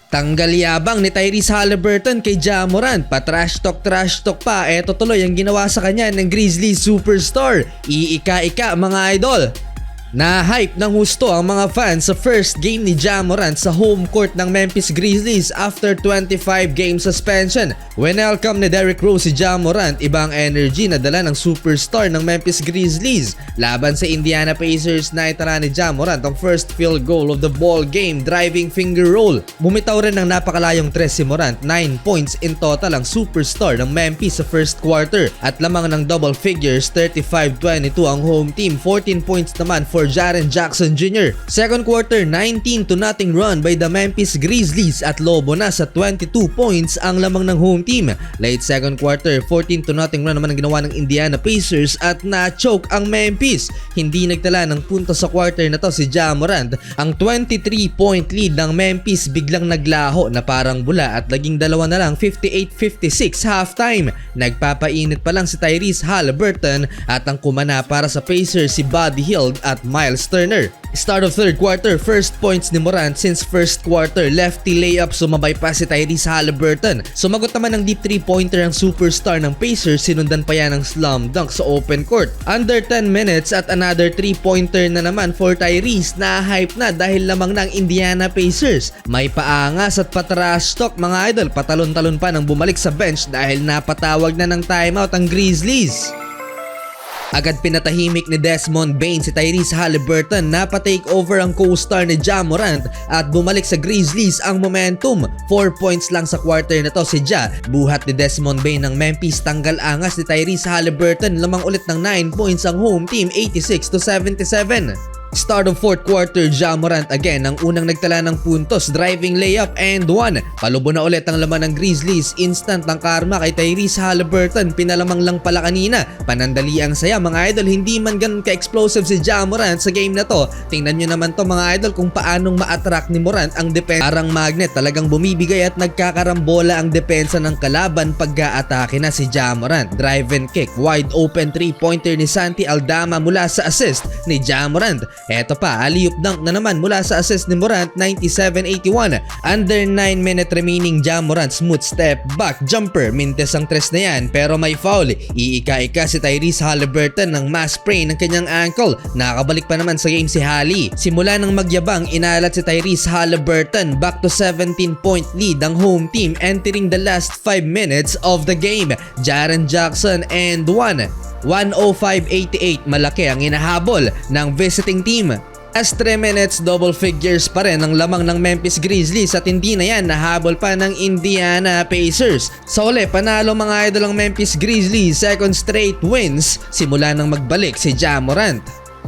Tanggal yabang ni Tyrese Haliburton kay Ja Morant, pa-trash talk pa, eto tuloy ang ginawa sa kanya ng Grizzlies superstar. Iika-ika mga idol. Na-hype ng husto ang mga fans sa first game ni Ja Morant sa home court ng Memphis Grizzlies after 25 game suspension. Welcome ni Derrick Rose si Ja Morant, ibang energy na dala ng superstar ng Memphis Grizzlies. Laban sa Indiana Pacers na itala ni Ja Morant ang first field goal of the ball game, driving finger roll. Bumitaw rin ng napakalayong tres si Morant, 9 points in total ang superstar ng Memphis sa first quarter at lamang ng double figures, 35-22 ang home team, 14 points naman for Jaren Jackson Jr. Second quarter, 19-0 run by the Memphis Grizzlies at lobo na sa 22 points ang lamang ng home team. Late second quarter, 14-0 run naman ang ginawa ng Indiana Pacers at na-choke ang Memphis. Hindi nagtala ng punto sa quarter na to si Ja Morant. Ang 23-point lead ng Memphis biglang naglaho na parang bula at naging dalawa na lang, 58-56 halftime. Nagpapainit pa lang si Tyrese Haliburton at ang kumana para sa Pacers si Buddy Hield at Miles Turner. Start of third quarter, first points ni Morant since first quarter, lefty layup, sumabay pa si Tyrese Haliburton. Sumagot naman ng deep 3-pointer ang superstar ng Pacers, sinundan pa yan ng slam dunk sa open court. Under 10 minutes at another 3-pointer na naman for Tyrese, na-hype na dahil lamang ng Indiana Pacers. May paangas at patrash talk mga idol, patalon-talon pa nang bumalik sa bench dahil napatawag na ng timeout ang Grizzlies. Agad pinatahimik ni Desmond Bane si Tyrese Haliburton, napatake over ang co-star ni Ja Morant at bumalik sa Grizzlies ang momentum. 4 points lang sa quarter na to si Ja. Buhat ni Desmond Bane ng Memphis, tanggal angas ni Tyrese Haliburton, lamang ulit ng 9 points ang home team, 86-77. Start of fourth quarter, Ja Morant again ang unang nagtala ng puntos, driving layup and one. Palubo na ulit ang laman ng Grizzlies, instant ang karma kay Tyrese Haliburton, pinalamang lang pala kanina. Panandali ang saya mga idol, hindi man ganun ka-explosive si Ja Morant sa game na to. Tingnan nyo naman to mga idol kung paanong ma-attract ni Morant ang depensa. Parang magnet, talagang bumibigay at nagkakarambola ang depensa ng kalaban pag-aatake na si Ja Morant. Drive and kick, wide open 3-pointer ni Santi Aldama mula sa assist ni Ja Morant. Eto pa, alley-oop dunk na naman mula sa assist ni Morant, 97-81. Under 9 minute remaining, Ja Morant smooth step back jumper, mintes ang tres na yan pero may foul. Iika-ika si Tyrese Haliburton ng mass sprain ng kanyang ankle. Nakabalik pa naman sa game si Hali. Simula ng magyabang, inalat si Tyrese Haliburton, back to 17-point lead ang home team entering the last 5 minutes of the game. Jaren Jackson and 105-88, malaki ang inahabol ng visiting team. As 3 minutes, double figures pa rin ang lamang ng Memphis Grizzlies at hindi na yan nahabol pa ng Indiana Pacers. Sa uli, panalo mga idol ang Memphis Grizzlies, second straight wins simula nang magbalik si Ja Morant.